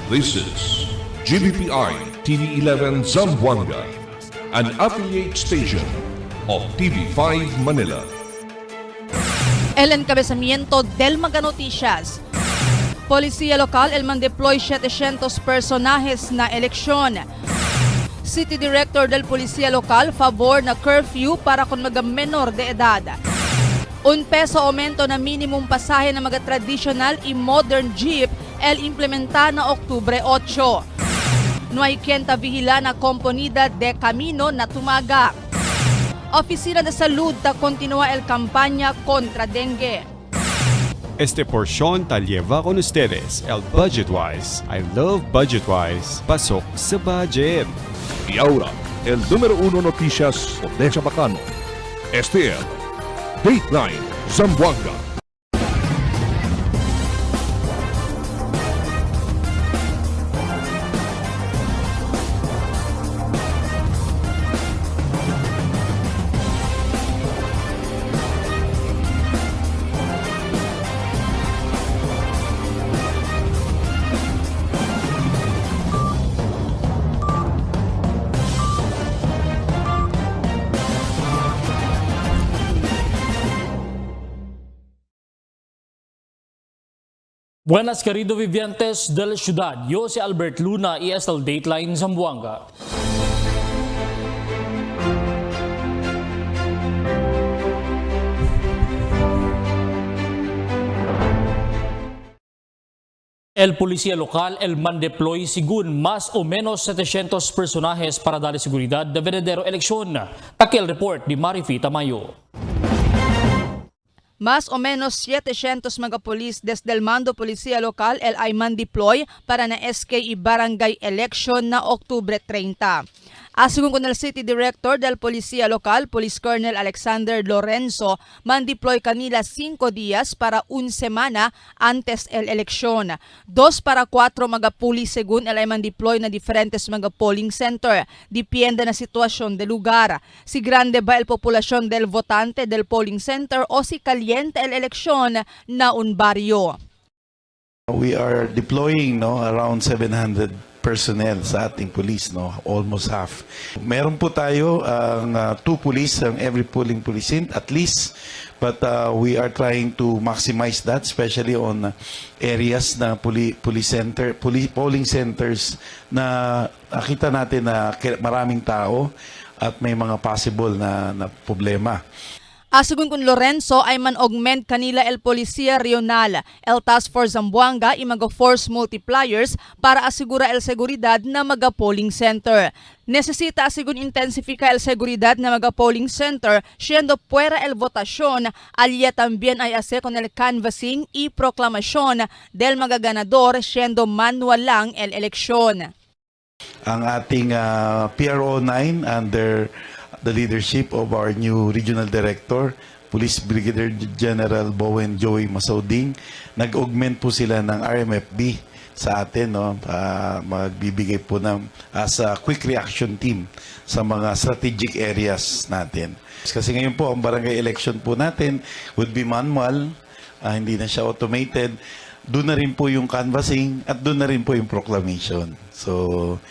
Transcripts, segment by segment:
This is GBPI TV11 Zamboanga, an affiliate station of TV5 Manila. El encabezamiento del Mega Noticias. Policía local el mandeploy 700 personajes na eleksyon. City Director del Policía Local favor na curfew para kung mga menor de edad. ₱1 aumento na minimum pasahe ng mga traditional y modern jeep el implementa na Oktubre 8. No hay quien vigila na Componida de Camino na tumaga. Oficina de Salud ta continúa el campaña contra dengue. Este porción ta lleva con ustedes el Budgetwise. I love Budgetwise. Pasok sa budget. Y ahora, el número 1 noticias de Chabacano. Este es Dateline Zamboanga. Buenas querido vivientes de la ciudad, yo soy Albert Luna y es el Dateline Zamboanga. El policía local el mandeploy según más o menos 700 personajes para dar seguridad de verdadero elección. Aquí el report de Marifi Tamayo. Más o menos 700 mga polis desde el mando policía local el Ayman deploy para na SK y barangay election na Oktubre 30. Asegun con el City Director del Policía Local, Police Colonel Alexander Lorenzo, man-deploy kanila 5 días para una semana antes el eleksyon. 2 para 4 mga pulis según el man-deploy na diferentes mga polling center. Depende na sitwasyon del lugar. Si grande ba el populasyon del votante del polling center o si caliente el eleksyon na un barrio. We are deploying around 700 personnel sa ating police, almost half. Meron po tayo ang 2 police ang every polling precinct at least, but we are trying to maximize that, especially on areas na polling centers na nakita natin na maraming tao at may mga possible na problema. Asegun kun Lorenzo ay man-augment kanila el Policía Regional, el Task Force Zamboanga y mga force multipliers para asigura el seguridad na mga polling center. Necesita asegun intensifika el seguridad na mga polling center siendo fuera el votación, alya también ay ase con el canvassing y proclamación del mga ganador siendo manual lang el eleksyon. Ang ating PRO9 under the leadership of our new regional director, Police Brigadier General Bowen Joey Masauding, nag-augment po sila ng RMFB sa atin, magbibigay po as a quick reaction team sa mga strategic areas natin. Kasi ngayon po, ang barangay election po natin would be manual, hindi na siya automated. Doon na rin po yung canvassing at doon na rin po yung proclamation. So,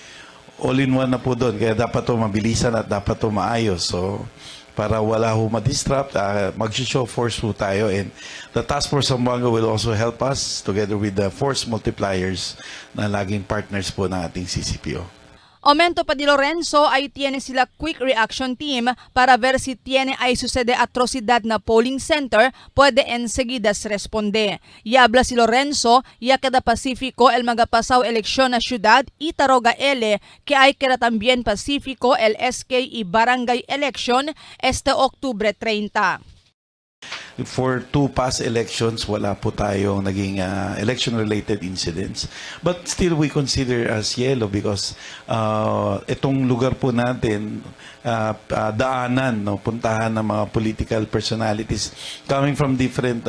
all-in-one na po doon. Kaya dapat to mabilisan at dapat to maayos. So, para wala ho ma-disrupt, mag-show force po tayo. And the Task Force Zamboanga will also help us together with the force multipliers na laging partners po ng ating CCPO. Aumento pa di Lorenzo ay tiene sila quick reaction team para ver si tiene ay sucede atrosidad na polling center, puede enseguida responde. Y habla si Lorenzo, ya cada Pacífico el magapasaw eleksyon na syudad y Taroga L, que hay queda también Pacífico el SK y barangay election este Oktubre 30. For 2 past elections, wala po tayong naging election-related incidents. But still, we consider as yellow because itong lugar po natin, daanan, puntahan ng mga political personalities coming from different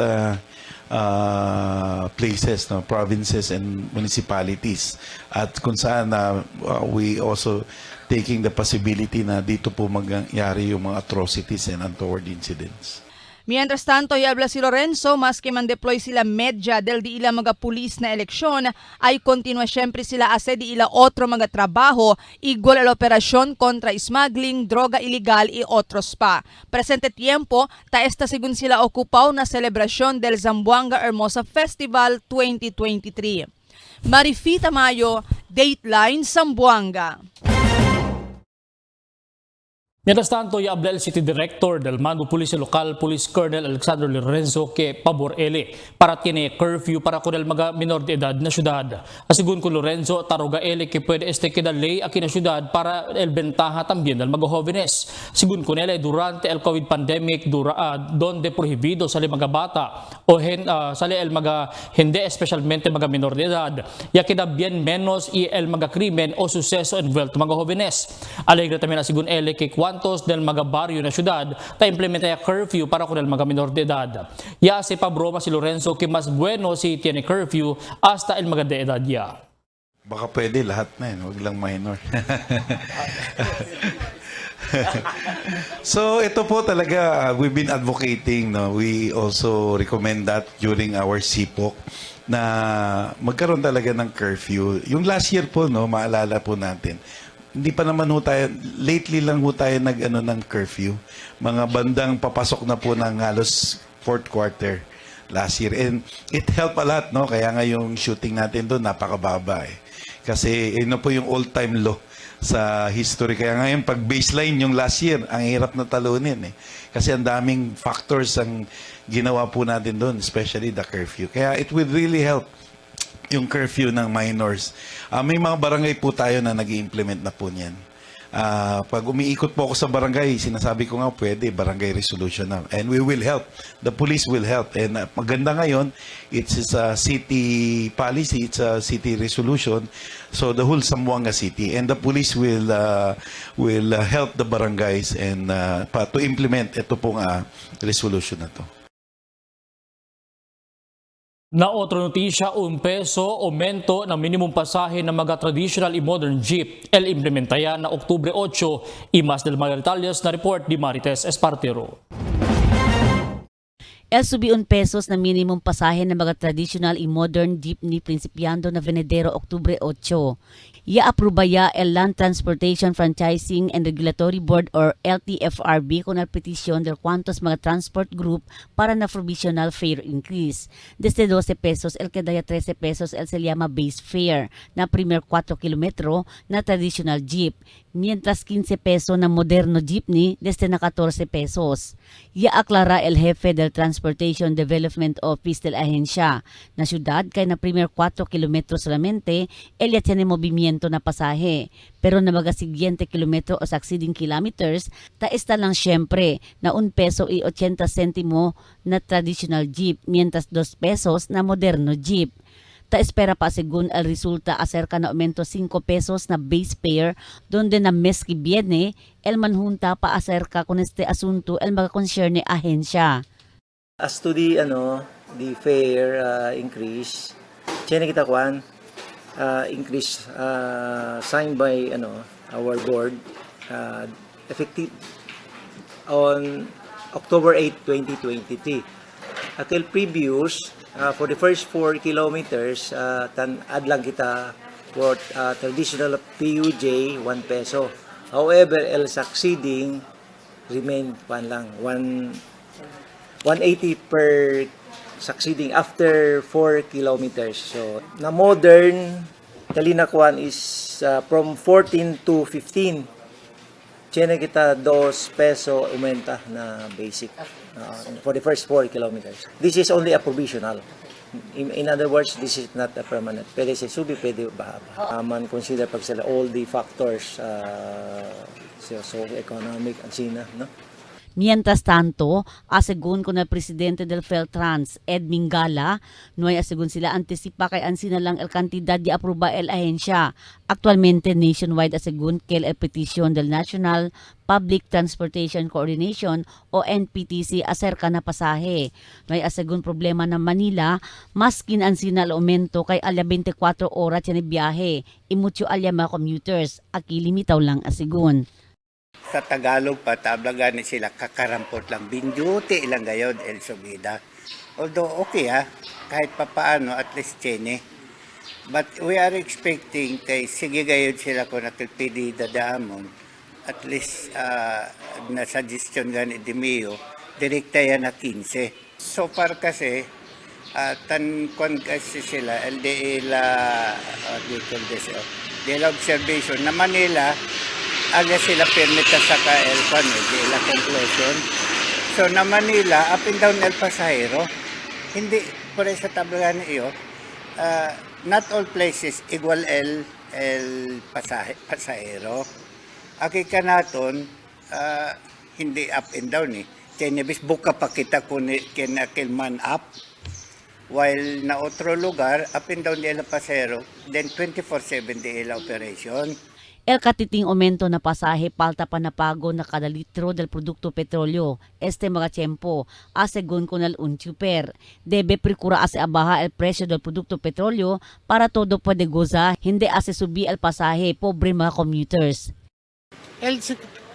places, provinces and municipalities. At kung saan we also taking the possibility na dito po magyari yung mga atrocities and untoward incidents. Mientras tanto, habla si Lorenzo, maski man deploy sila medya del di ila mga pulis na eleksyon, ay kontinua syempre sila ase di ila otro mga trabaho, igual al operasyon kontra smuggling, droga ilegal y otros pa. Presente tiempo, ta esta sigun sila okupaw na selebrasyon del Zamboanga Hermosa Festival 2023. Marifita Mayo, Dateline, Zamboanga. Mientras tanto, iaabla el City Director del Mando Policia Local, Police Colonel Alexander Lorenzo que pabor ele para tiene curfew para con el mga menor de edad na syudad. Asigun ko Lorenzo, taruga ele que puede este que ley aquí na syudad para el ventaja también del mga jóvenes. Sigun ko nila, durante el COVID pandemic, donde prohibido sali mga bata o sali el mga hindi especialmente mga menor de edad, ya que bien menos y el mga krimen o suceso envuelto mga jóvenes. Alegre también asigun ele que del mga barrio na syudad ta implementa ya curfew para con el mga menor de edad. Ya se pabroma si Lorenzo que mas bueno si tiene curfew hasta el mga de edad ya. Baka pwede lahat na yun, huwag lang minor. So ito po talaga, we've been advocating, no? We also recommend that during our CPOC na magkaroon talaga ng curfew. Yung last year po, no, maalala po natin, hindi pa naman ho tayo, lately lang ho tayo ng curfew. Mga bandang papasok na po ng halos fourth quarter last year. And it helped a lot, no? Kaya nga yung shooting natin doon, napakababa eh. Kasi yun po yung all-time low sa history. Kaya ngayon, pag baseline yung last year, ang hirap na talunin eh. Kasi ang daming factors ang ginawa po natin doon, especially the curfew. Kaya it will really help yung curfew ng minors. May mga barangay po tayo na nag-i-implement na po niyan. Pag umiikot po ako sa barangay, sinasabi ko nga pwede, barangay resolution na. And we will help. The police will help. And maganda ngayon, it's a city policy, it's a city resolution. So the whole Zamboanga City. And the police will help the barangays and to implement ito pong resolution na to. Na otro notisya, peso aumento ng minimum pasahe ng mga traditional y modern jeep. El implementaya na Oktubre 8, imas del mga detalles na report di Marites Espartero. El subi pesos na minimum pasahe ng mga traditional y modern jeepney principiando na Venedero Oktubre 8. Ia-aprobaya el Land Transportation Franchising and Regulatory Board or LTFRB con la petición del cuantos mga transport group para na provisional fare increase. Desde 12 pesos el que daya 13 pesos el se llama base fare na primer 4 kilometro na traditional jeep, mientras 15 peso na moderno jeepney desde na 14 pesos. Ia-aklara el jefe del Transportation Development Office del ahensya na syudad kay na primer 4 kilometro solamente el ya tiene movimiento na pasahe. Pero na mga siguiente kilometro o succeeding kilometers, taesta lang syempre na 1 peso y 80 centimo na traditional jeep, mientras 2 pesos na moderno jeep. Ta-espera pa según el resulta acerca na aumento 5 pesos na base fare, donde na mes que viene, el manjunta pa acerca con este asunto el mga concerne ahensya. As to the fare increase, tiyan kita kuan increase signed by our board effective on October 8, 2023. Until previous for the first 4 kilometers adlang kita for traditional PUJ 1 peso. However, el succeeding remain lang 180 per succeeding after 4 kilometers. So, na modern talinakuan is from 14 to 15. Tiene kita 2 peso umenta na basic for the first 4 kilometers. This is only a provisional. In other words, this is not a permanent. Pwede sa subi, pwede bahaba. Man consider pag sila all the factors socio-economic and sina, no? Mientras tanto, asegun ko na presidente del Feltrans, Ed Mingala, noy asegun sila antisipa kay ansina lang el kantidad di aproba el ahensya. Actualmente nationwide asegun kel el petition del National Public Transportation Coordination o NPTC acerca na pasahe. Noy asegun problema ng Manila, maskin ansina el aumento kay alya 24 oras yan biyahe. Imutyo alya mga commuters, aki limitaw lang asegun. Sa Tagalog pa, tablagan sila kakarampot lang. Binduti ilang gayod, El Subida. Although okay kahit papaano, at least chene. But we are expecting kay sige gayod sila kung nakilpidi dadaamon. At least na suggestion gani di Mio, direkta yan na 15. So far kasi, tan kasi sila, LDA la observation na Manila, aga sila permita sa El di la conclusion. So na Manila, up and down El Pasahero, hindi por sa tablagan iyo, not all places equal El Pasahero. Aki ka naton, hindi up and down Kaya nabis buka pa kita kung kinakilman up. While na otro lugar, up and down di El Pasahero, then 24/7 di El operation. El katiting aumento na pasahe palta pa na pago na kada litro del produkto petrolyo. Este mga tiempo, según con el unchuper. Debe procura ase abaja el precio del produkto petrolyo para todo puede gozar, hindi ase subi el pasahe, pobre mga commuters. El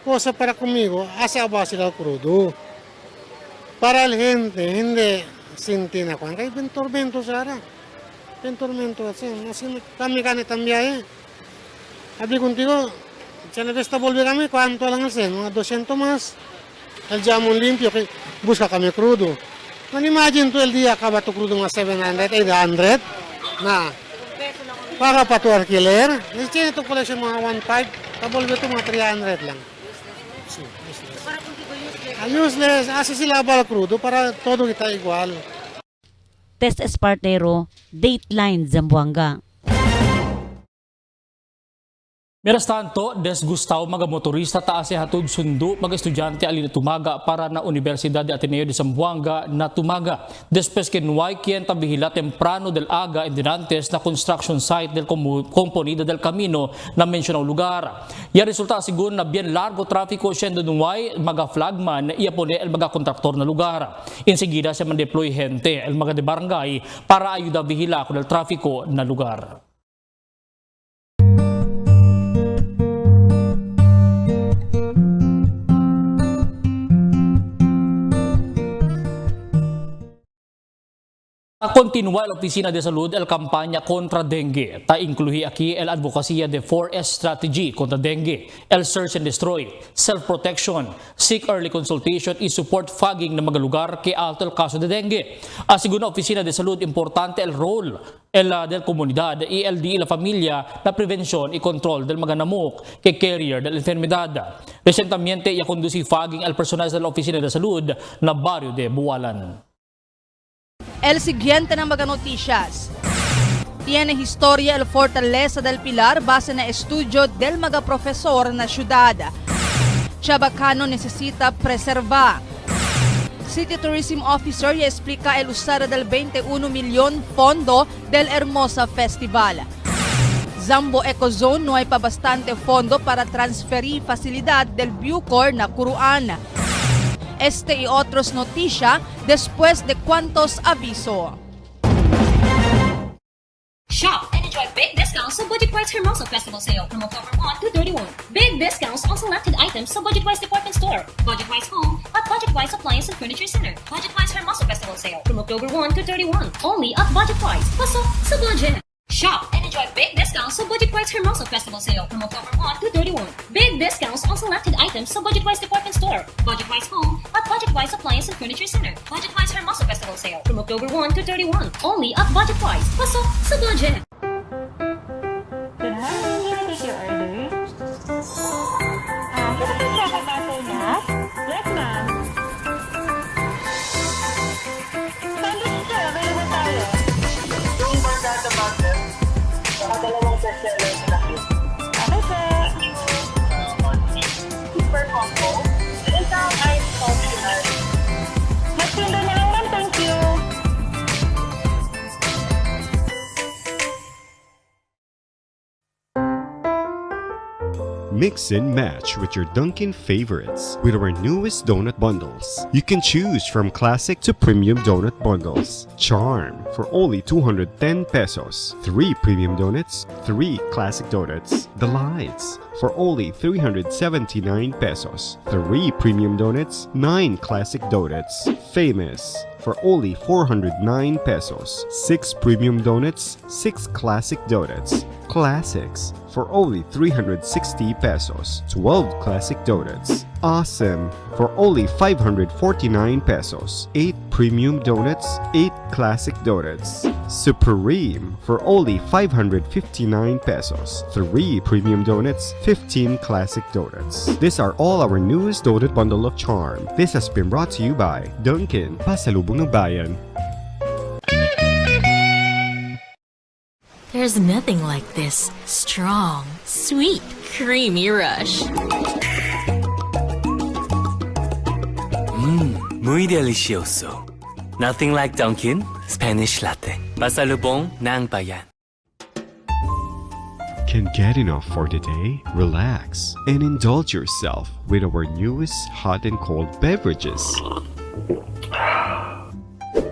cosa para conmigo, hace abajo del crudo. Para el gente, hindi sintina kwan. Kaya bentormento sara. Bentormento así kami también. Sabi contigo, si na besta volver kami, ¿cuánto lang alsen? Mga 200 más. El jamon limpio, que busca kami crudo. Man imagine to el día acaba tu crudo mga 700, 800 na. Para pa tu alquiler. Kasi ito collection mga 1.5, pabolver to mga 300 lang. Useless. Asa sila bala crudo para todo kita igual. Test Espartero, Dateline Zamboanga. Mientras tanto, desgustaw mga motorista taas hatod sundo mga estudyante alin tumaga para na Universidad de Ateneo de Zamboanga na tumaga. Después que no hay quien tabihila temprano del aga en dinantes na construction site del componida del camino na mencionado lugar. Y resulta según na bien largo tráfico siendo no hay mga flagman y apone el mga kontraktor na lugar. Enseguida se mandeploy gente el mga de barangay para ayuda bihila con el tráfico na lugar. Continúa la Oficina de Salud el campaña contra dengue. Ta incluye aquí el advocacia de 4S strategy contra dengue, el search and destroy, self-protection, seek early consultation y support fogging ng mga lugar que alto el caso de dengue. Según la Oficina de Salud, importante el rol del comunidad y el de la familia la prevención y control del mga namok que carrier de la enfermedad. Recientemente, ya conduce fogging el personal de la Oficina de Salud na barrio de Bualan. El siguiente ng mga noticias. Tiene historia el Fortaleza del Pilar base na estudio del mga profesor na syudad. Chabacano necesita preservar. City Tourism Officer ya explica el usar del 21 milyon fondo del Hermosa Festival. Zambo Ecozone no hay pa bastante fondo para transferir facilidad del Bucor na Curuan. Este y otros noticias después de cuantos aviso. Shop and enjoy big discounts sa Budget Wise Hermosa Festival Sale from October 1 to 31. Big discounts on selected items sa Budget Wise Department Store, Budget Wise Home, at Budget Wise Appliance and Furniture Center. Budget Wise Hermosa Festival Sale from October 1 to 31. Only at Budget Wise. Pasok sa budget. Shop and enjoy big discounts sa Budget Wise Hermosa Festival Sale from October 1 to 31. Big discounts on selected items sa Budget Wise Department Store, Budget Wise Home, at Budget Wise Appliance and Furniture Center. Budget Wise Hermosa Festival Sale from October 1 to 31. Only at Budget Wise. Pasok sa budget. Good morning. Can I take your order? Can I take your butter nut? Yes, ma'am. Sandwich sir, available tayo. Yung bandata butter, saka dalawang bestseller sa laki. Okay, sir. Super combo. Isang ice optional. Magtindo na lang, ma'am. Thank you. Mix and match with your Dunkin' favorites with our newest donut bundles. You can choose from classic to premium donut bundles. Charm for only 210 pesos. 3 premium donuts, 3 classic donuts. Delights for only 379 pesos. 3 premium donuts, 9 classic donuts. Famous for only 409 pesos. 6 premium donuts, 6 classic donuts. Classics for only 360 pesos. 12 classic donuts. Awesome for only 549 pesos. 8 premium donuts, 8 classic donuts. Supreme for only 559 pesos. 3 premium donuts, 15 classic donuts. These are all our newest donut bundle of charm. This has been brought to you by Dunkin', Pasalubong ng Bayan. There's nothing like this strong, sweet, creamy rush. Muy delicioso. Nothing like Dunkin' Spanish Latte. Pasalubong ng Bayan. Can get enough for the day? Relax and indulge yourself with our newest hot and cold beverages.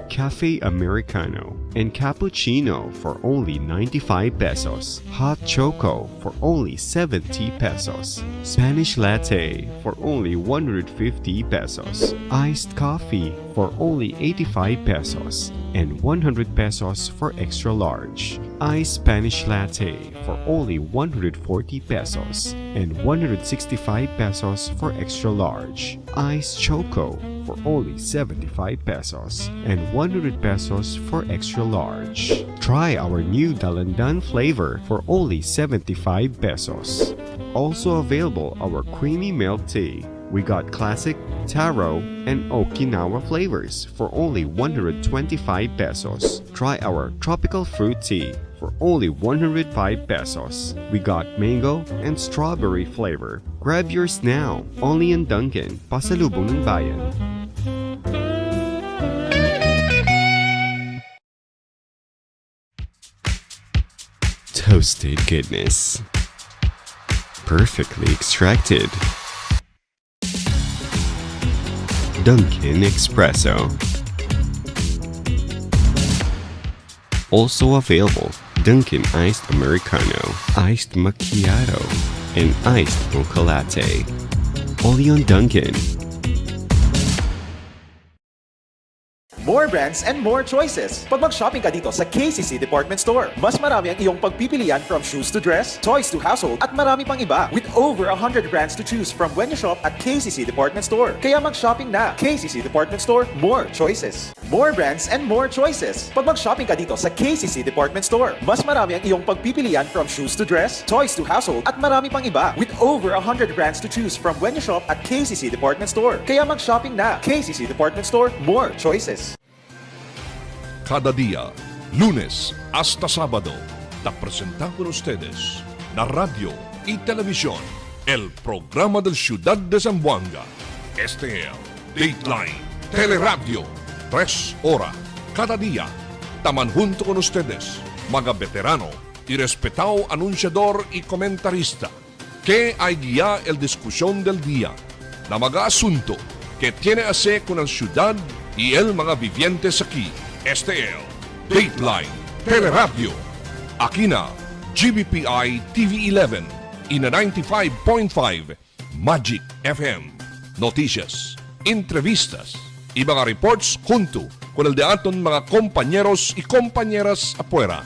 Cafe Americano and Cappuccino for only 95 pesos. Hot Choco for only 70 pesos. Spanish Latte for only 150 pesos. Iced Coffee for only 85 pesos. And 100 pesos for extra large. Iced Spanish Latte for only 140 pesos. And 165 pesos for extra large. Iced Choco for only 75 pesos and 100 pesos for extra large. Try our new Dalandan flavor for only 75 pesos. Also available our creamy milk tea. We got classic, taro, and Okinawa flavors for only 125 pesos. Try our tropical fruit tea for only 105 pesos. We got mango and strawberry flavor. Grab yours now, only in Dunkin', Pasalubong ng Bayan. Toasted goodness. Perfectly extracted. Dunkin' Espresso. Also available, Dunkin' Iced Americano, Iced Macchiato, and Iced Mocha Latte. Only on Dunkin'. More brands and more choices. Pag mag-shopping ka dito sa KCC Department Store, mas marami ang iyong pagpipilian from shoes to dress, toys to household, at marami pang iba. With over 100 brands to choose from when you shop at KCC Department Store. Kaya mag-shopping na. KCC Department Store, more choices. More brands and more choices. Pag mag-shopping ka dito sa KCC Department Store, mas marami ang iyong pagpipilian from shoes to dress, toys to household, at marami pang iba. With over 100 brands to choose from when you shop at KCC Department Store. Kaya mag-shopping na. KCC Department Store, more choices. Cada día, lunes hasta sábado, te presentamos con ustedes la radio y televisión, el programa del Ciudad de Zamboanga. Este es Dateline Teleradio, 3 horas cada día. Taman junto con ustedes, mga veterano y respetado anunciador y comentarista, que hay guía el discusión del día, na mga asunto que tiene a ver con la ciudad y el mga vivientes aquí. Este es Dateline Teleradio. Aquí na GBPI TV11 y na 95.5 Magic FM. Noticias, entrevistas y mga reports junto con el de aton mga compañeros y compañeras afuera.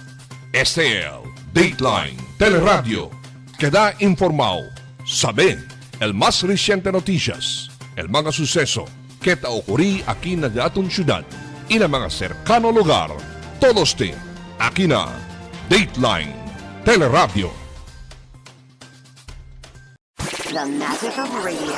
Este es Dateline Teleradio. Queda informado, sabe el más reciente noticias, el mga suceso que te ocurrí aquí na de aton ciudad y na mga cercano lugar. Todos te aquí na Dateline Teleradio. The magic of radio.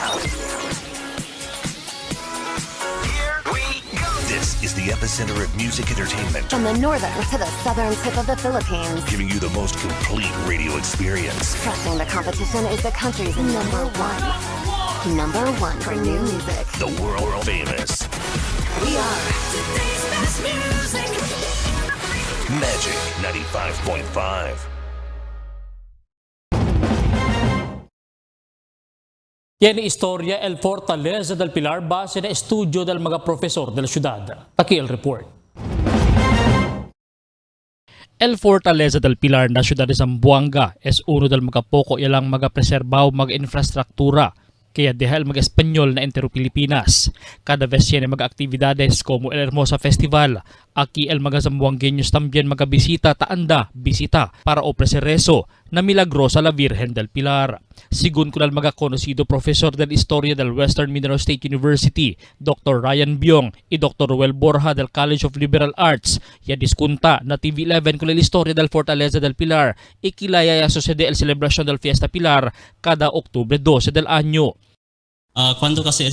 Here we go. This is the epicenter of music entertainment. From the northern to the southern tip of the Philippines. Giving you the most complete radio experience. Crushing the competition is the country's number one. Number one for new music. The world famous. We are today's best music. Magic 95.5. Tiene istorya el Fortaleza del Pilar base na estudio del mga profesor de la ciudad. Aquí el report. El Fortaleza del Pilar na siyudad de Zamboanga es uno del mga poko ilang mga preserbaw mga infrastruktura kaya dahil mag-Espanyol na entero Pilipinas. Cada vez yan ay mag-aktibidades como el Hermosa Festival. Aquí el mga Zamboangueños también mag-bisita taanda, bisita para ofrecer rezo na milagrosa la Virgen del Pilar. Sigun ko ng mga konosido profesor del Historia del Western Mindanao State University, Dr. Ryan Biong y Dr. Ruel Borja del College of Liberal Arts, ya diskunta na TV11 con la Historia del Fortaleza del Pilar, ikilaya ya sucede el celebración del Fiesta Pilar cada Octubre 12 del año. Cuando kasi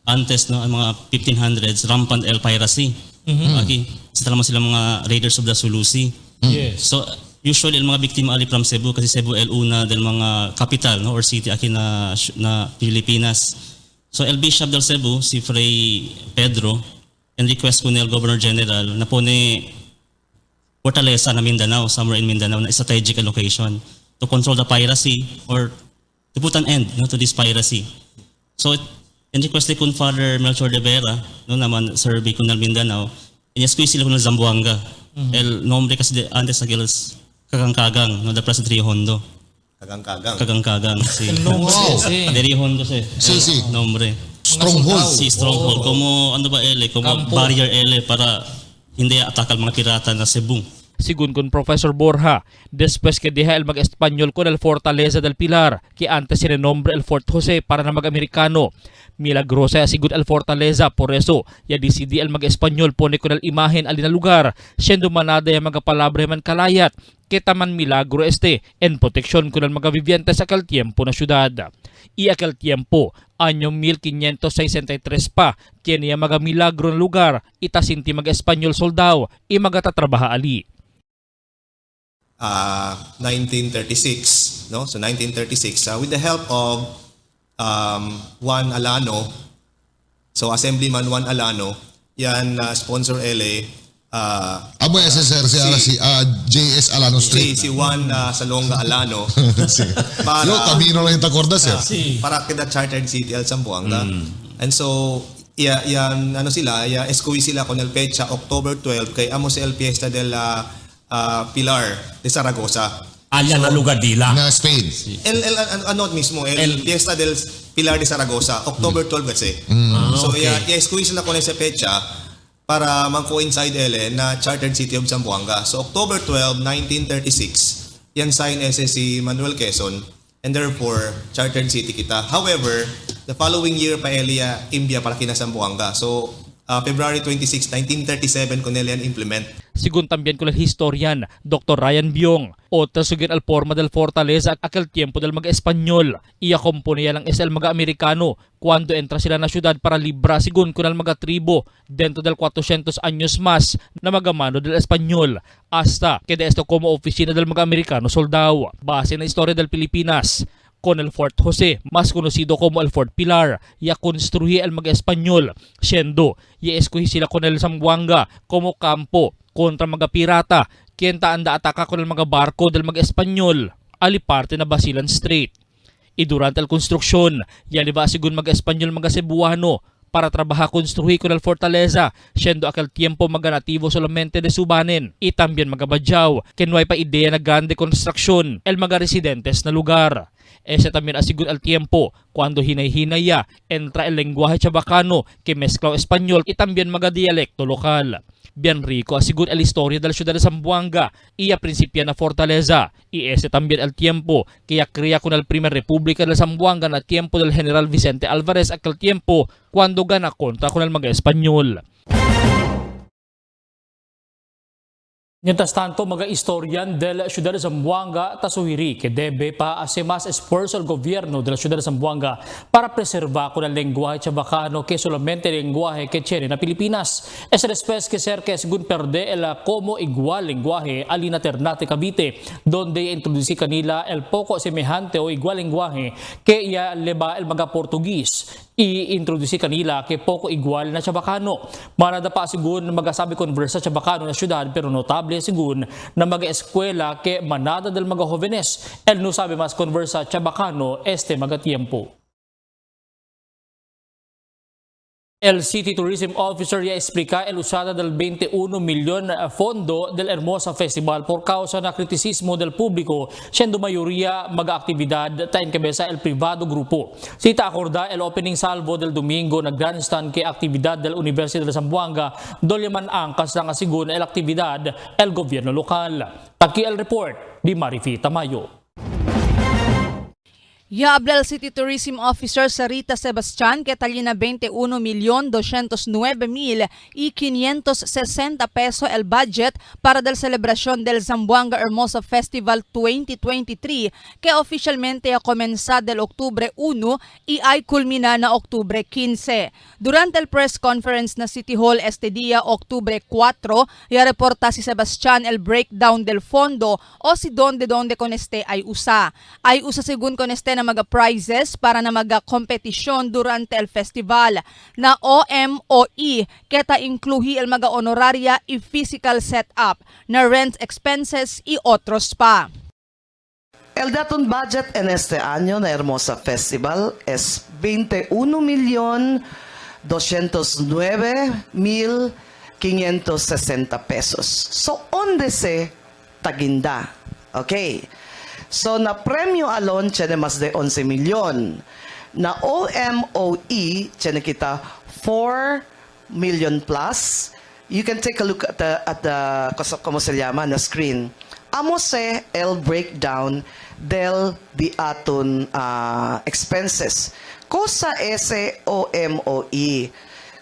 antes, no, mga 1500s, rampant el piracy. Okay, sila mga raiders of the Sulusi. Yes. So, usually, el mga biktima ali from Cebu, kasi Cebu el una del mga capital, no, or city aquí na Pilipinas. So, el Bishop del Cebu, si Fray Pedro, and request ko el Governor General na po ni Fortaleza na Mindanao, somewhere in Mindanao, na strategic location to control the piracy or to put an end, no, to this piracy. So, in request kun Father Melchor de Vera, no naman survey kun ng Mindanao, inesqueeze sila kun ng Zamboanga. El nombre kasi de antes nagilas Kagangkagang, no, the present Rio Hondo. Kagangkagang. Si Rio Hondo si nombre. Stronghold. Si Stronghold. Como ano ba ele, como barrier ele para hindi atakal mga pirata na Cebu. Sigun con Professor Borja, después que deja el mag-Espanyol con el Fortaleza del Pilar, que antes se renombre el Fort Jose para na mag-Amerikano. Milagrosa sigun el Fortaleza, por eso ya decidí el mag-Espanyol pone con el imagen alina lugar, siendo manada yung mga palabra man kalayat, que taman milagro en protección con el mga vivientes aquel tiempo na syudad. Y aquel tiempo, año 1563 pa, quien yung mga milagro ng lugar, itasinti mag-Espanyol soldado, y magatatrabaha ali. 1936, no? So 1936, with the help of Juan Alano, so Assemblyman Juan Alano, yan sponsor LA. Amo SSR si JS Alano Street. Si Juan Salonga Alano. Para Camino lang yung takorda, sir. Para kida Chartered City El Zamboanga. And so yan ano sila, escoy sila con el fecha October 12 kay amo si el Fiesta del Pilar de Zaragoza. Alya na lugar dila. Na Spain. Ano mismo, el Fiesta del Pilar de Zaragoza, October 12 kasi. So i-squeeze na ko na sa pecha para mag-coincide na Chartered City of Zamboanga. So October 12, 1936, yan sign si Manuel Quezon and therefore Chartered City kita. However, the following year pa Elia Imbia para kina Zamboanga. So February 26, 1937 ko nila implement. Sigun también con el historian Dr. Ryan Biong, otra sugin al forma del Fortaleza at aquel tiempo del mga Espanyol. Iya komponeya lang es el mga Amerikano cuando entra sila na syudad para libra sigun con el mga tribo dentro del 400 años más na magamano del Espanyol hasta que de esto como oficina del mga Amerikano soldado. Base na historia del Pilipinas, con el Fort Jose, más conocido como el Fort Pilar, ya construye el mga Espanyol, siendo ya escogi sila con el Zamboanga como campo kontra mga pirata, quien taanda ataka con el mga barco del mga Espanyol, aliparte na Basilan Strait. Y durante el construksyon, ya liba sigun mga Espanyol mga Cebuano, para trabajar construir con el Fortaleza, siendo aquel tiempo mga nativo solamente de Subanen, y también mga Badyaw, que no hay pa idea na grande construction, el mga residentes na lugar. Ese también asigur al tiempo cuando hinay-hinaya entra el lenguaje chabacano que mezcla español y también mga dialekto lokal. Bien rico asigur el historia de la ciudad de Zamboanga y a principia na Fortaleza. Y ese también el tiempo que ya crea con el primer república de Zamboanga na tiempo del general Vicente Alvarez aquel tiempo cuando gana contra con el mga Espanyol. Mientras tanto, mga historian de la ciudad de Zamboanga tasuhiri que debe pa hacer más esfuerzo el gobierno de la ciudad de Zamboanga para preservar con el lenguaje chabacano que solamente el lenguaje que tiene na Pilipinas. Es el especie que ser que según perde el como igual lenguaje alina Ternate Cavite, donde introduce kanila el poco semejante o igual lenguaje que ya leba el mga Portuguese y introduce kanila que poco igual na chabacano. Manada pa sigun magasabi conversa chabacano na syudad pero notable sigun na mga eskwela que manada del mga jóvenes el no sabe mas conversa chabacano este mga tiempo. El City Tourism Officer ya explica el usada del 21 milyon fondo del Hermosa Festival por causa na kritisismo del público, siendo mayoría mag-aktibidad ta encabeza el privado grupo. Cita acorda el opening salvo del domingo na grandstand que actividad del Universidad de Zamboanga, donde man angkas lang asigun el actividad el gobierno lokal. Taki el report di Marifi Tamayo. Habla el City Tourism Officer Sarita Sebastian que talina 21,209,560 peso el budget para la celebración del Zamboanga Hermosa Festival 2023 que oficialmente ha comenzado del Octubre 1 y ay culmina na Octubre 15. Durante el press conference na City Hall este día, Octubre 4, ya reporta si Sebastian el breakdown del fondo o si donde con este ay usa. Ay usa según con este na mga prizes para na mga kompetisyon durante el festival na OMOE keta incluhi el mga honoraria y physical setup na rent expenses y otros pa. El datum budget en este año na Hermosa Festival es 21,209,560 pesos. So, onde se taginda? Okay. So, na premio alone, tiene más de 11 milyon. Na OMOE, tiene kita 4 million plus. You can take a look at the como se llama, na screen. Amo se el breakdown del di aton expenses. Cosa ese OMOE?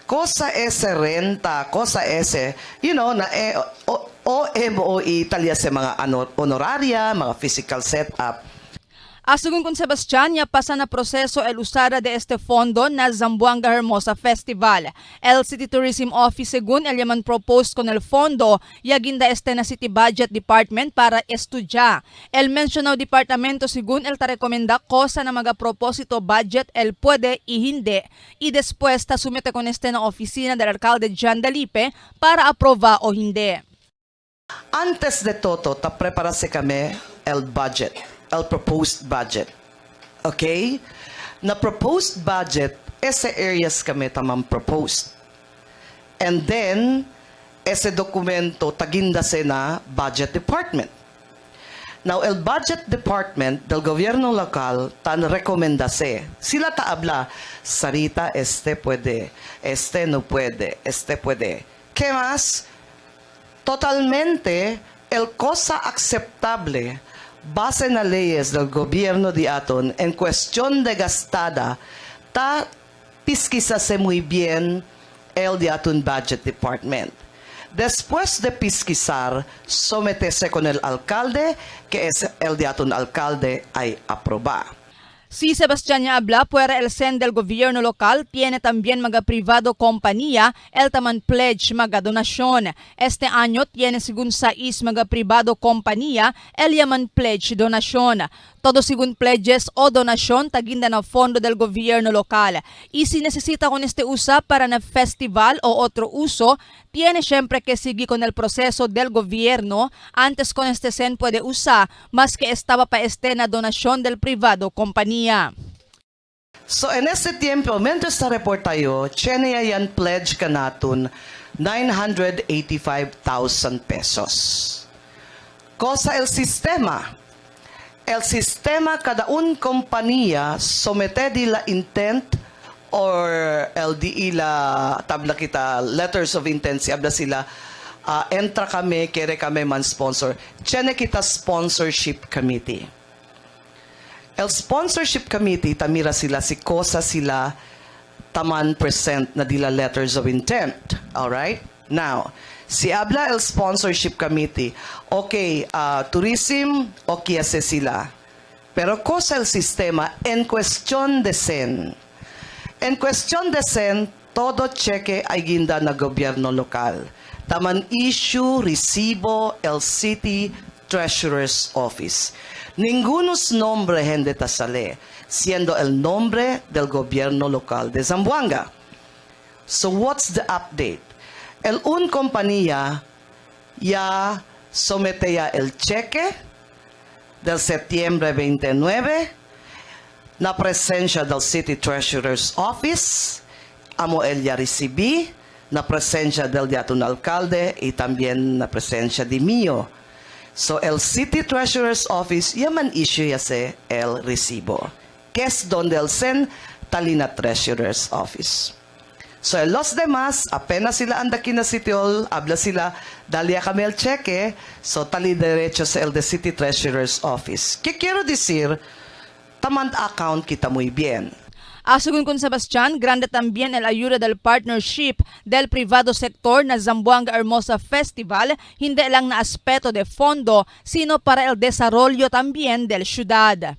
Cosa ese renta? Cosa ese, na OMOE talya sa mga honoraria, mga physical setup. Según con Sebastian, ya pasa na proseso el usada de este fondo na Zamboanga Hermosa Festival. El City Tourism Office, según el yaman proposed con el fondo, ya ginda este na City Budget Department para estudya. El mencionado departamento, según el ta rekomenda cosa na mga propósito budget, el puede y hindi. Y después ta sumete con este na oficina del alcalde John Dalipe para aprova o hindi. Antes de todo, ta preparase kami el budget. El proposed budget. Okay? Na proposed budget, ese areas kami tamang proposed. And then, ese dokumento taginda se na budget department. Now, el budget department del gobierno local tan recomendase. Sila taabla, Sarita, este puede, este no puede, este puede. ¿Qué más? Totalmente, el cosa aceptable base na leyes del gobierno de aton en cuestión de gastada, ta pisquisase muy bien el de aton budget department. Después de pisquisar, sometese con el alcalde, que es el de aton alcalde ay aproba. Si Sebastián habla, fuera el sen del gobierno local, tiene también mga privado compañía, el taman pledge mga donasyon. Este año tiene según 6 mga privado compañía, el yaman pledge donasyon. Todo según pledges o donasyon, taginda na fondo del gobierno local. Y si necesita con este usa para na festival o otro uso, tiene siempre que seguir con el proceso del gobierno. Antes con este sen puede usar, más que estaba pa este na donasyon del privado compañía. So, en este tiempo, mientras ta report tayo, chene yan pledge ka natin 985,000 pesos. Cosa el sistema? El sistema, cada un compañía somete di la intent or el di la tabla kita, letters of intent, si abla sila, entra kami, kere kami man sponsor. Chene kita sponsorship committee. El sponsorship committee, tamira sila, si cosa sila taman present na dila letters of intent. Alright? Now, si habla el sponsorship committee, okay, tourism, okay ase sila. Pero cosa el sistema en cuestión de sen? En cuestión de sen, todo cheque ay ginda na gobierno lokal. Taman issue, recibo, el city treasurer's office. Ningunos nombre gente tasale, siendo el nombre del gobierno local de Zamboanga. So what's the update? El un compañía ya sometía el cheque del septiembre 29, la presencia del City Treasurer's Office, amo ella recibí na presencia del diatono alcalde y también na presencia de mío. So el City Treasurer's Office yaman issue yase el recibo, que es donde el sen talina Treasurer's Office. So los demás, apenas sila andaki na City Hall, habla sila, dalia kami el cheque, so tali derecho sa el de City Treasurer's Office. ¿Qué quiero decir? Tamand account kita muy bien. Según con Sebastián, grande también el ayuda del partnership del privado sector na Zamboanga Hermosa Festival, hindi lang na aspeto de fondo, sino para el desarrollo también del ciudad.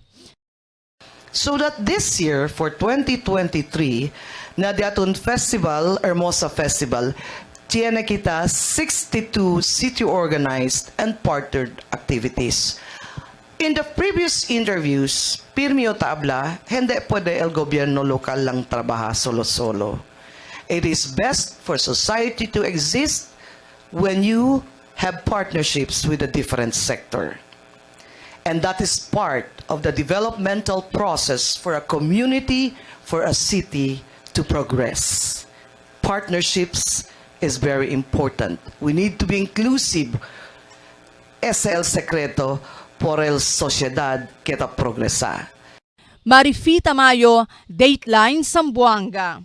So that this year, for 2023, na diaton festival, Hermosa Festival, tiene kita 62 city-organized and partnered activities. In the previous interviews, Pirmio Tabla, hindi pwede el gobyerno lokal lang trabaha solo-solo. It is best for society to exist when you have partnerships with a different sector. And that is part of the developmental process for a community, for a city to progress. Partnerships is very important. We need to be inclusive. Ese el secreto por el sociedad que ta progresa. Marifi Tamayo, Dateline Zamboanga.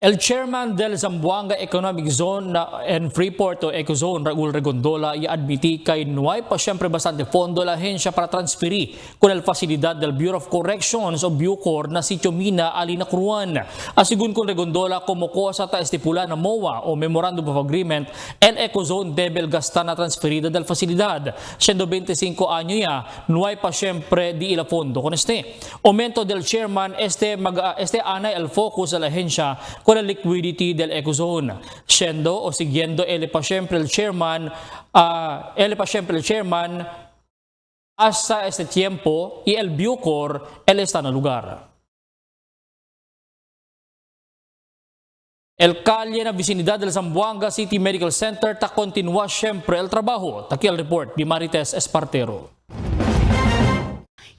El chairman del Zamboanga Economic Zone and Freeport o Ecozone, Raul Regondola, i-admiti kay nuay pa siyempre bastante fondo la ahensya para transferi con el facilidad del Bureau of Corrections o Bucor na Sitio Mina, Alina Cruan. Asigun con Regondola, como cosa ta estipula na MOA o Memorandum of Agreement, el Ecozone debe gasta na transferida del facilidad. Siendo 25 anyo ya, nuay pa siyempre di ila fondo con este. Aumento del chairman, este anay el focus de la ahensya con la liquidity del Ecozone. Siendo o siguiendo ele pa siyempre el chairman hasta este tiempo y el Bucor él está na lugar. El calle na vicinidad del Zamboanga City Medical Center ta continúa siyempre el trabajo. Taki el report ni Marites Espartero.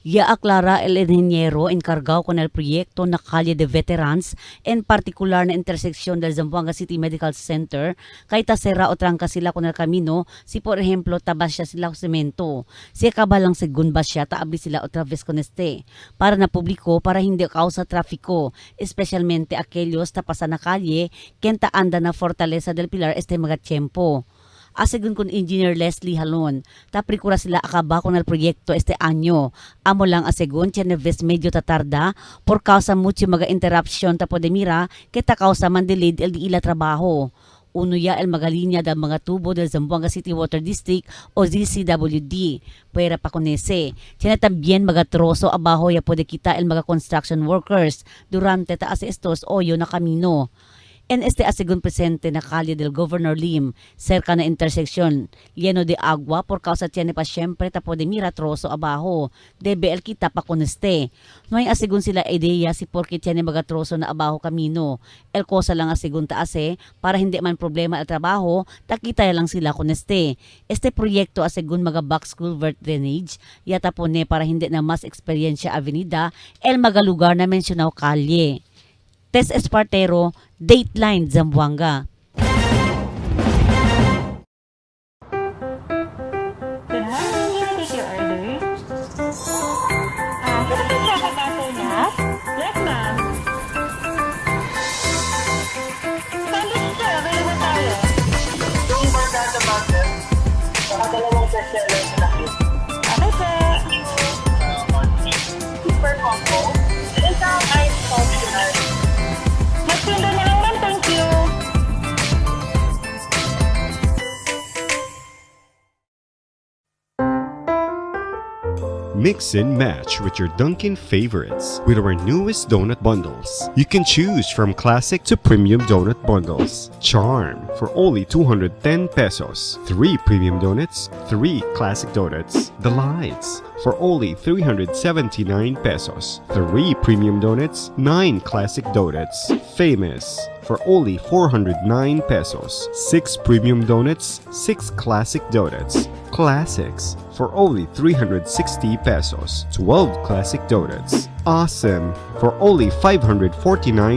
Ya aclara el ingeniero encargado con el proyecto na Calle de Veterans, en particular na intersección del Zamboanga City Medical Center, kay tasera o trangka sila con el camino, si por ejemplo tabas siya sila o semento. Si kabalang segun ba siya, taabli sila otra vez con este. Para na publiko, para hindi kausa trafiko, especialmente aquellos tapasan na calle, kenta anda na Fortaleza del Pilar este mga tiempo. Asigun con Engineer Leslie Halon, taprikura sila akaba con el proyecto este año. Amo lang asigun, tiyaneves medyo tatarda, por causa mucho mga interruption ta podemira, kita causa mandelid el di ila trabaho. Uno ya el magalinya da mga tubo del Zamboanga City Water District o ZCWD. Pwera pa konese. Tiene también mga troso abajo ya pwede kita el mga construction workers durante taas estos oyo na kamino. En este asigun presente na calle del Governor Lim, cerca na interseksyon, lleno de agua por causa tiene pa siyempre tapo de mira troso abajo, debe el kita pa con este. No hay asigun sila ideya si porque tiene mga troso na abajo kamino. El cosa lang asigun taase, para hindi man problema el trabajo, takita lang sila con este. Este proyekto asigun mga box culvert drainage, yata po ne para hindi na mas eksperyensya avenida, el mga lugar na mensyonaw kalye. Tess Espartero, Dateline Zamboanga. Good morning, can I take your order? Pwede po siya kakato niya? Yes, ma'am. Sandwich sir, available tayo. Yung barkada butter, saka dalawang bestseller sa laki. Okay, sir. Super combo. Isang ice functional. Magsundo na lang, ma'am. Thank you. Mix and match with your Dunkin' favorites with our newest donut bundles. You can choose from classic to premium donut bundles. Charm for only 210 pesos. 3 premium donuts, 3 classic donuts. Delights for only 379 pesos. 3 premium donuts, 9 classic donuts. Famous for only 409 pesos. 6 premium donuts, 6 classic donuts. Classics for only 360 pesos. 12 classic donuts. Awesome for only 549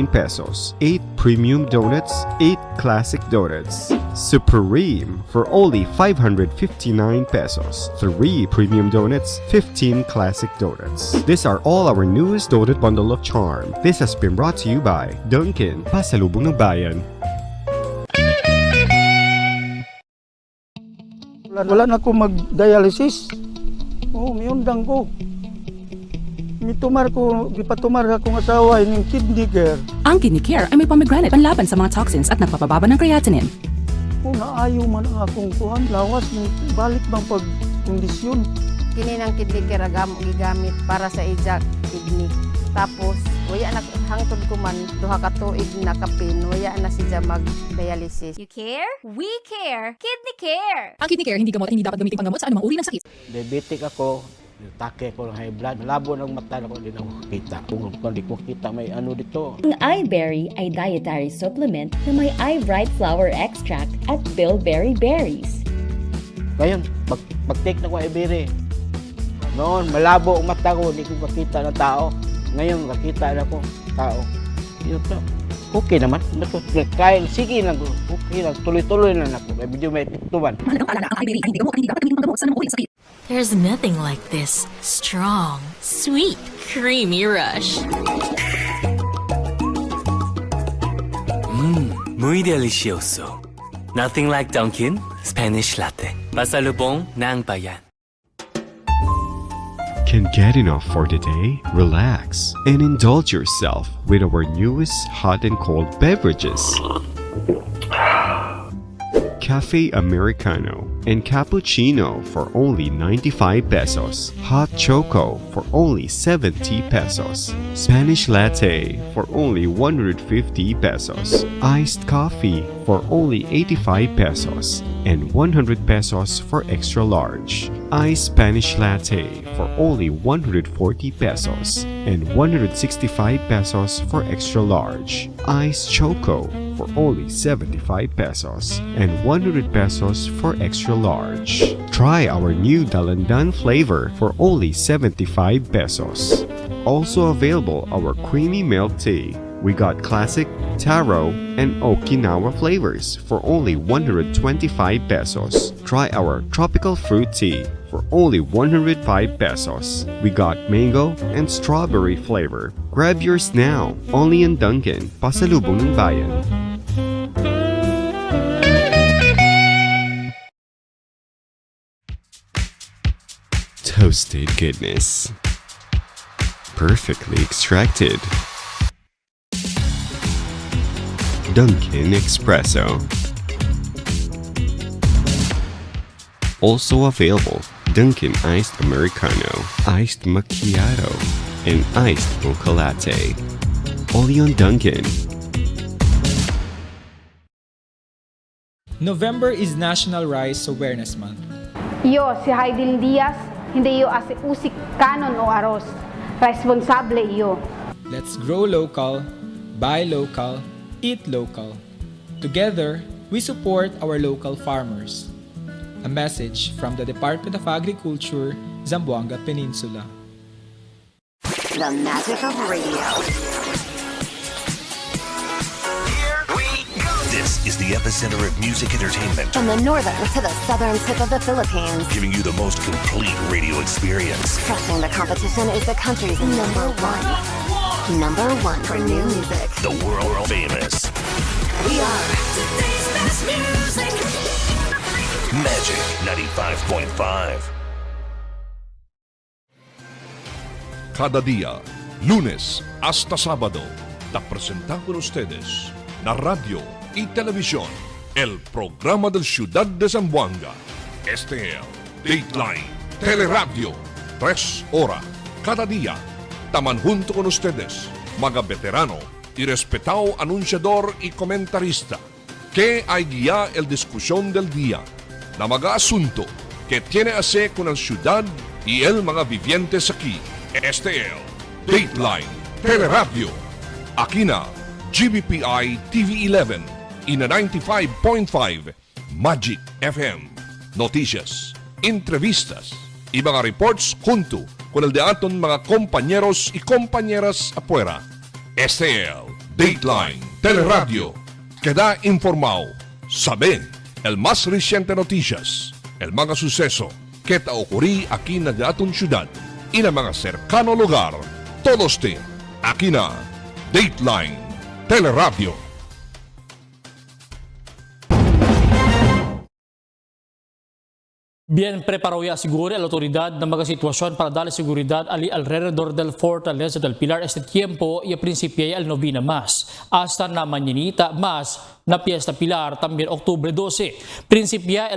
pesos. 8 premium donuts, 8 classic donuts. Supreme for only 559 pesos. 3 premium donuts, 15 classic donuts. These are all our newest donut bundle of charm. This has been brought to you by Dunkin', Pasalubong ng Bayan. Wala na ako mag-dialysis. Oo, may undang ko. Mitumar ko, gipatumar akong asawa ng kidney care. Ang Kidney Care ay may pomegranate panlaban sa mga toxins at nagpapababa ng creatinine. Kung naayo man ang akong kuhan, lawas ng balik bang pagkondisyon. Kini ng kidney care gigamit para sa ijak kidney. Tapos, waya na hangtod ko man, duha ka tuig na kapin, waya na siya mag-dialysis. You care? We care! Kidney Care! Ang Kidney Care hindi gamot at hindi dapat gamitin panggamot sa anumang uri ng sakit. Diabetic ako, take ko ng high blood. Malabo ng mata na ko, hindi na ako kita. Kung hindi ko kita, may ano dito. Ang iBerry ay dietary supplement na may iBright flower extract at bilberry berries. Ngayon, pag-take na ko iBerry, noon, malabo ang mata ko, hindi ko makita ng tao. Ngayon, nakita na ko tao. Yun to. Okay naman. Kaya, sige lang. Okay lang. Tuloy-tuloy na ako. May video may tuban. Mahalagang paalala, ang iBerry ay hindi gamot at hindi dapat gamitin panggamot sa anumang uri ng sakit. There's nothing like this strong, sweet, creamy rush. Muy delicioso. Nothing like Dunkin' Spanish Latte. Pasalubong ng Bayan. Can get enough for the day? Relax and indulge yourself with our newest hot and cold beverages. Cafe Americano and Cappuccino for only 95 pesos. Hot Choco for only 70 pesos. Spanish Latte for only 150 pesos. Iced Coffee for only 85 pesos. And 100 pesos for extra large. Iced Spanish Latte for only 140 pesos. And 165 pesos for extra large. Iced Choco for only 75 pesos. And 100 pesos for extra large. Try our new Dalandan flavor for only 75 pesos. Also available our creamy milk tea. We got classic, taro, and Okinawa flavors for only 125 pesos. Try our tropical fruit tea for only 105 pesos. We got mango and strawberry flavor. Grab yours now, only in Dunkin', Pasalubong ng Bayan. Toasted goodness. Perfectly extracted. Dunkin' Espresso. Also available, Dunkin' Iced Americano, Iced Macchiato, and Iced Mocha Latte. Only on Dunkin'. November is National Rice Awareness Month. Yo, si Haidil Diaz, hindi yo as usik kanon o aros. Responsable iyo. Let's grow local, buy local, eat local. Together, we support our local farmers. A message from the Department of Agriculture, Zamboanga Peninsula. The magic of radio. This is the epicenter of music entertainment. From the northern to the southern tip of the Philippines. Giving you the most complete radio experience. Crushing the competition is the country's number one. Number one for new music. The world famous. We are today's best music. Magic 95.5. Cada día, lunes hasta sábado, te presentamos con ustedes la radio y televisión, el programa del Ciudad de Zamboanga. Este es Dateline Teleradio, 3 horas cada día. Taman junto con ustedes, mga veterano y respetado anunciador y comentarista, que hay guía el discusión del día, na mga asunto que tiene a hacer con la ciudad y el mga vivientes aquí. Este es Dateline Teleradio. Aquí na, GBPI TV11 ina 95.5 Magic FM. Noticias, entrevistas, y mga reports junto con el de aton mga compañeros y compañeras afuera. STL, Dateline, Teleradio. Queda informado. Sabe el más reciente noticias, el mga suceso que ta ocurrí aquí na aton syudad y na mga cercano lugar. Todos tin, aquí na Dateline, Teleradio. Bien preparado ya siguro la autoridad ng mga sitwasyon para darle seguridad ali alrededor del Fortaleza del Pilar este tiempo y principia al novena más hasta na mañanita más na Fiesta Pilar también Octubre 12. Principia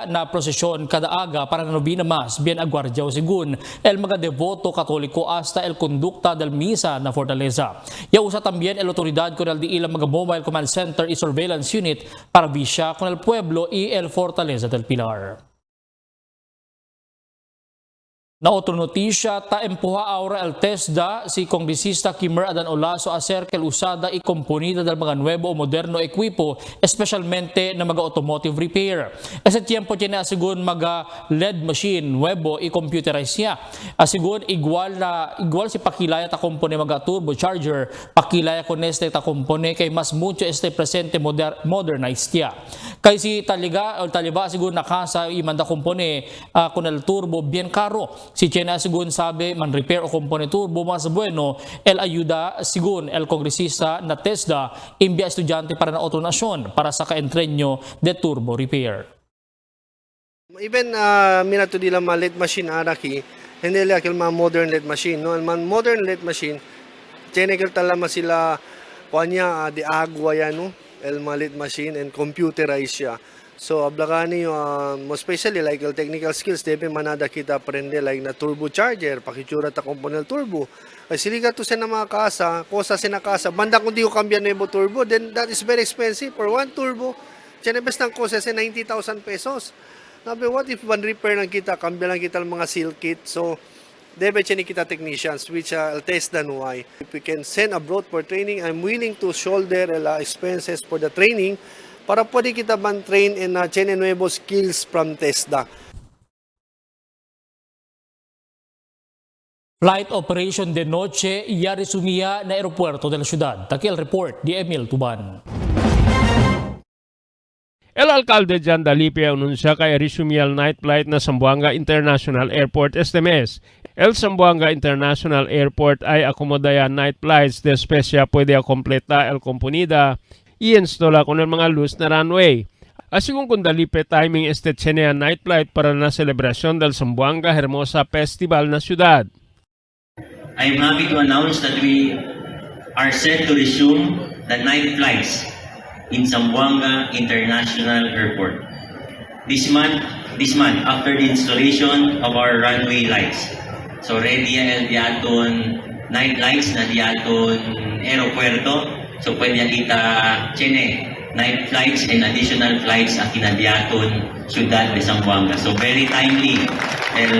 na prosesyon kada aga para na novena más bien aguardiao según el mga devoto katoliko hasta el conducta del misa na Fortaleza. Ya usa también el autoridad con el di ilang mga mobile command center y surveillance unit para visya con el pueblo y el Fortaleza del Pilar. Na otra notisya, taempuha ahora el TESDA si Kongresista Kimmer Adan Olaso acerca el usada y componida del mga nuevo o moderno equipo, especialmente na mga automotive repair. Ese tiempo tiene asigun mga LED machine nuevo y computerized siya. Asigun igual si pakilaya ta kompone mga turbocharger, pakilaya con este ta kompone kay mas mucho este presente modernized siya. Kay si taliba asigun nakasa imanda kompone con el turbo bien caro. Si Chena sigun sabi man repair o compone turbo mas bueno el ayuda sigun el kongresista na TESDA imbia estudyante para na autonasyon para sa kaentrenyo de turbo repair. Even minato di lang mga LED machine araki hindi lang mga modern LED machine no man modern LED machine technical talama sila kuanya di agwa yan no el mga LED machine and computerized siya. So, ablakani mo especially like the technical skills, debe manada kita aprende like na turbocharger, pakitsura ta component turbo. Kasi siliga to sa mga kasa, kosa sa kasa, banda kung di ko kambyan na yung turbo, then that is very expensive. For one turbo, siya best ng kosa sa 90,000 pesos. Sabi, what if one repair lang kita, kambyan lang kita ng mga seal kit, so debe siya ni kita technicians, which I'll test the why. If we can send abroad for training, I'm willing to shoulder expenses for the training, para pwede kita ban train in chene nuevo skills from TESDA. Flight operation de noche ya resumía na aeropuerto de la ciudad. Takil report di Emil Tuban. El alcalde Jan Dalipe anunsya kay resumía el night flight na Zamboanga International Airport este mes. El Zamboanga International Airport ay akomodaya night flights de especia puede completa el componida y instala con el mga luz na runway. Asigun kung Dalipe timing este chenea night flight para na celebrasyon del Zamboanga Hermosa Festival na syudad. I am happy to announce that we are set to resume the night flights in Zamboanga International Airport. This month after the installation of our runway lights. So ready el diaton night lights na diaton aeropuerto. So pwede kita chene night flights and additional flights ang kinadiaton Ciudad de Zamboanga. So very timely el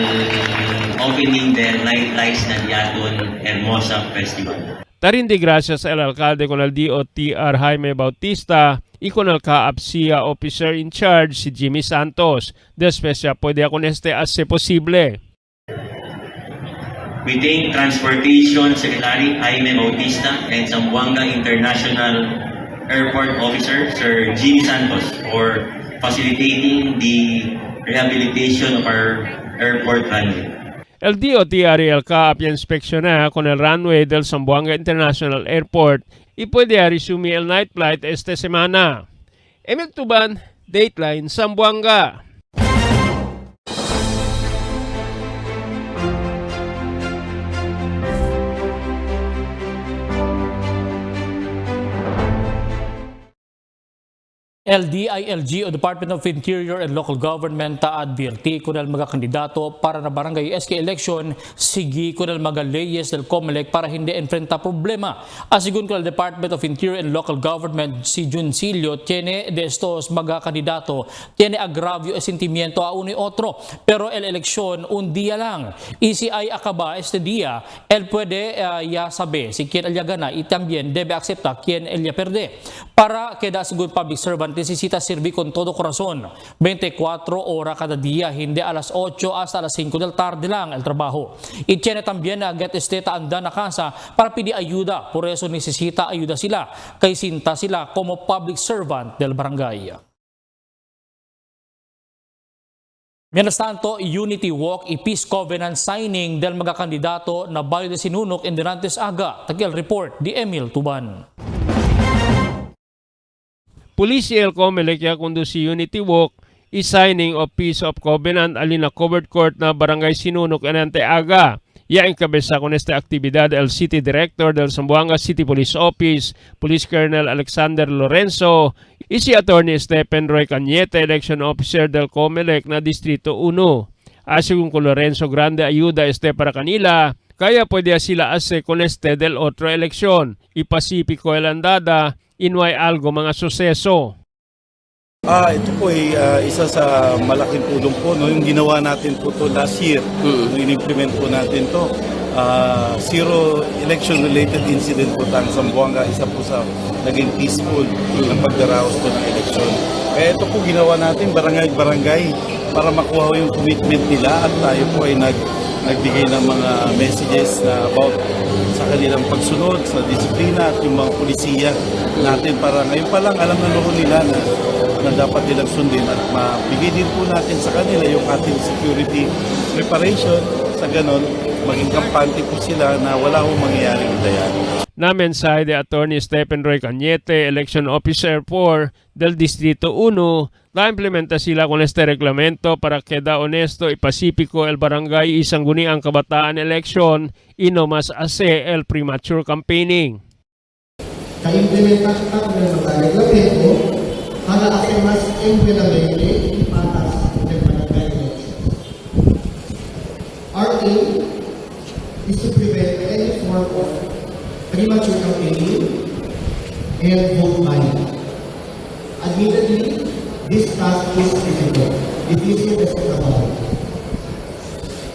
opening the night flights na diaton Hermosa Festival. Tarindi gracias el alcalde con el DOTR Jaime Bautista y con el CAAPSIA officer in charge si Jimmy Santos. De especia pwede con este hace posible. We thank Transportation Secretary Jaime Bautista and Zamboanga International Airport Officer Sir Jimmy Santos for facilitating the rehabilitation of our airport runway. El DOTR y el CAAP inspecciona con el runway del Zamboanga International Airport y puede resumir el night flight esta semana. Emil Tuban, Dateline, Zamboanga. LDILG o Department of Interior and Local Government advirti kunal mga kandidato para na barangay SK election sigi kunal mga leyes del COMELEC para hindi enfrenta problema. Asigun kunal Department of Interior and Local Government si Juncilio tiene de estos mga kandidato tiene agravio e sentimiento a uno y otro pero el eleksyon un día lang. Y si ay acaba este día, él puede ya saber si quien ella gana y también debe aceptar quien ella perde. Para queda según public servant necesita servir con todo corazón 24 horas cada día, hindi alas 8 hasta alas 5 del tarde lang el trabajo. Y tiene también get esteta anda na casa para pedir ayuda, por eso necesita ayuda sila, kay sinta sila como public servant del barangay. Mientras tanto, Unity Walk y Peace Covenant signing del mga kandidato na Bayo de Sinunok in Durantes Aga. Tagil report di Emil Tuban. Police el COMELEC ya kundo si Unity Walk is signing of Peace of Covenant alin na covered court na Barangay Sinunok Enante Aga. Ya encabeza con esta actividad el City Director del Zamboanga City Police Office, Police Colonel Alexander Lorenzo, y si Attorney Stephen Roy Cañete, Election Officer del COMELEC na Distrito 1. Asigún con Lorenzo grande ayuda para kanila, kaya pwede sila ase con del otro eleksyon. Y Pacifico el andada, inuay algo mga suseso. Ito po ay isa sa malaking tulong po, no? Yung ginawa natin po to last year, in-implement po natin to. Zero election-related incident po tang Zamboanga, isa po sa naging peaceful ng pagdaraos po ng election. Kaya ito po ginawa natin barangay-barangay para makuha yung commitment nila at tayo po ay nagbigay ng mga messages na about sa kanilang pagsunod, sa disiplina at yung mga polisiya natin para ngayon pa lang alam na noon nila na dapat nilang sundin at mabigay din po natin sa kanila yung ating security preparation sa ganon maging kampante po sila na wala akong mangyayaring dayan. Na mensahe de Attorney Stephen Roy Cañete, Election Officer 4 del Distrito 1, na implementa sila con este reglamento para queda honesto y pacífico el barangay y sangguni ang kabataan election y no más hace el premature campaigning. Ka-implementasyon ng mga reglamento para hacer más implementable y patas del barangay election. Our aim is to prevent any form of premature campaigning and vote buying. Admittedly, this task is difficult. Difícil de ser trabajo.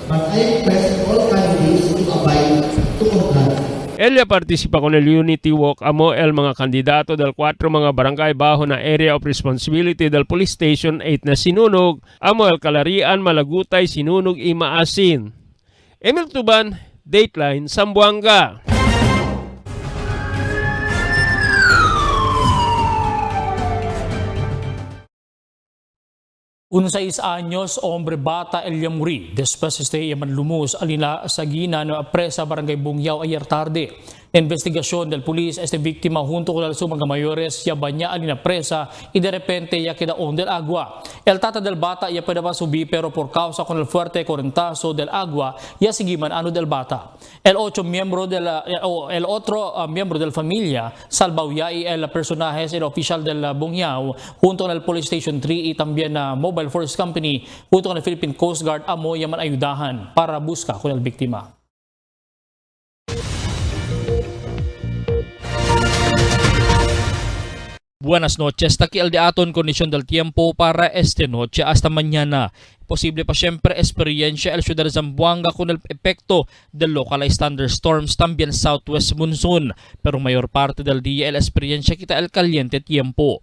But I request all candidates to abide to comply. Ella participa con el Unity Walk amo el mga kandidato del 4 mga barangay bajo na area of responsibility del Police Station 8 na Sinunog, amo el Kalarian, Malagutay, Sinunog, Imaasin. Emil Tuban, Dateline, Zamboanga. 16 años, hombre bata Elia Muri, después yaman lumos alina sa gina na presa barangay Bungyao ayer tarde. La investigación del polis este víctima junto con los mga mayores ya baña alina presa y de repente ya queda del agua. El tata del bata ya puede subir pero por causa con el fuerte correntazo del agua ya sigiman ano del bata. El otro miembro de la familia salvó ya y el personaje el oficial del Bungyao junto con el Police Station 3 y también Mobile Force Company junto con el Philippine Coast Guard amo yaman ayudahan para busca con el víctima. Buenas noches, takial de aton kondisyon del tiempo para esta noche hasta mañana. Posible pa siempre experiencia el ciudad de Zamboanga con el efecto de localized thunderstorms también southwest monsoon, pero mayor parte del día el experiencia kita el caliente tiempo.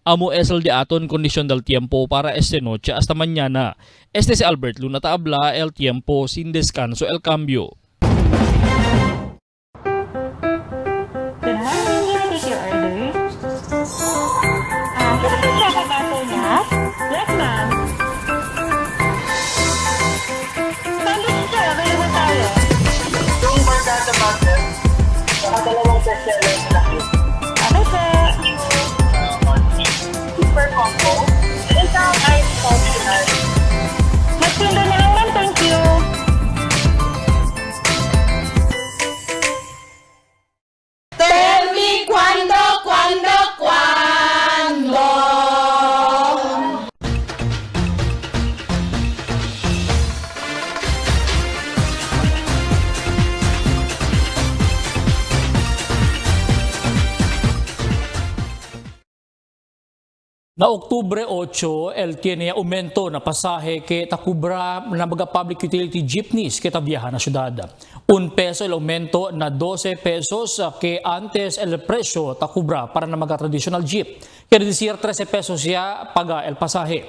Amo es el de aton kondisyon del tiempo para esta noche hasta mañana. Este es Albert Luna Tabla, el tiempo sin descanso, el cambio. Yes, ma'am. Sandwich sir, available tayo. Yung barkada butter, saka dalawang bestseller sa laki. Ano sir? Super combo. Isang ice coffee. Magtinda na lang ma'am, thank you. Na Oktubre 8, el tiene aumento na pasaje que takubra na mga public utility jeepneys que tabiyahan na syudad. $1 el aumento na 12 pesos que antes el presyo takubra para na mga traditional jeep. Quiere decir 13 pesos ya paga el pasaje.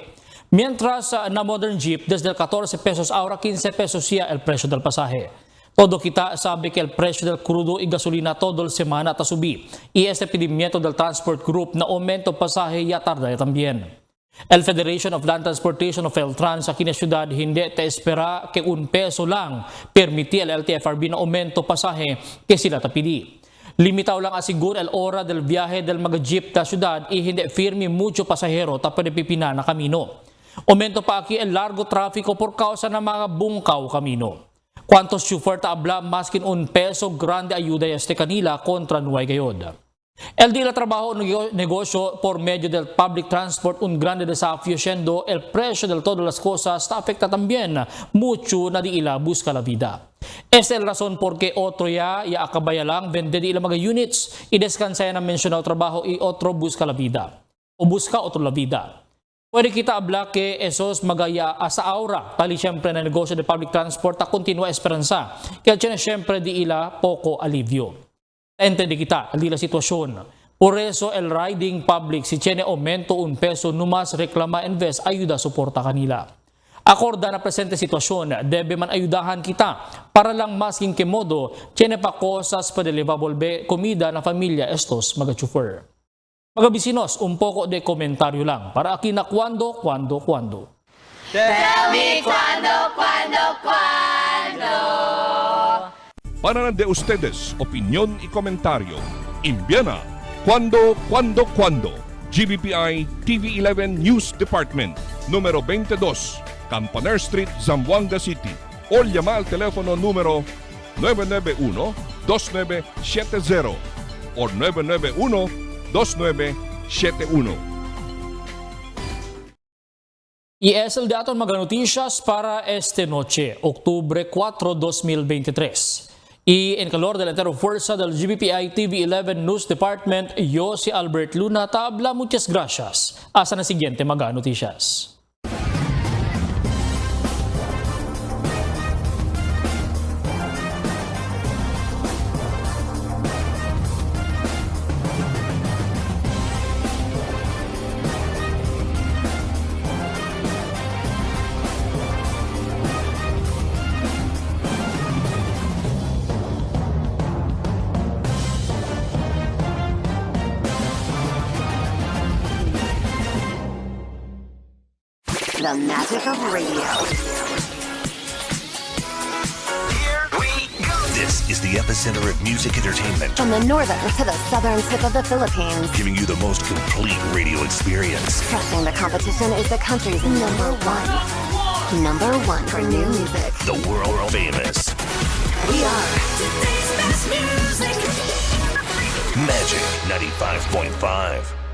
Mientras na modern jeep desde el 14 pesos ahora 15 pesos ya el presyo del pasaje. Todo kita sabe que el precio del crudo y gasolina todo el semana ta subí y este pedimiento del Transport Group na aumento pasaje ya tarda también. El Federation of Land Transportation of Eltrans aquí na syudad hindi te espera que $1 lang permiti el LTFRB na aumento pasaje que sila tapidi. Limitaw lang asigur el hora del viaje del mga jeep ta syudad y hindi firme mucho pasahero ta pinipina na kamino. Aumento pa aquí el largo tráfico por causa ng mga bungkaw kamino. ¿Cuántos chauffeur habla más que $1 grande ayuda este kanila contra Nuay Gayod? El día de trabajo negocio por medio del public transport un grande desafío siendo el precio de todas las cosas afecta también mucho na di ila busca la vida. Esta es la razón por que otro ya akabaya lang vende di ila mga units y descansa na mencionado trabajo y otro busca la vida o busca otro la vida. Pwede kita habla que esos magaya asa aura, tali siyempre na negosyo de public transport ta continua esperanza. Kaya tiyan siyempre di ila poco alivio. Entende kita, di la sitwasyon. Por eso el riding public si tiene aumento $1 numas reklama invest ayuda suporta kanila. Akorda na presente sitwasyon, debe man ayudahan kita para lang masking que modo tiene pa cosas pa deliver volver comida na familia estos mga chauffeur. Mga bisinos, un poco de komentaryo lang para aquí na cuando. Tell me cuando. Para de ustedes, opinión y comentario. Envíana cuando. GBPI TV11 News Department, número 22, Campaner Street, Zamboanga City. O llama al teléfono número 991-2970 o 991-2971. Y es el dato de mga noticias para este noche, Octubre 4, 2023. Y en calor de la entera fuerza del GBPI TV11 News Department, yo si Albert Luna Tabla, muchas gracias. Hasta na siguiente mga noticias. The magic of radio. Here we go. This is the epicenter of music entertainment. From the northern to the southern tip of the Philippines. Giving you the most complete radio experience. Crushing the competition is the country's number one. Number one for new music. The world famous. We are today's best music. Magic 95.5.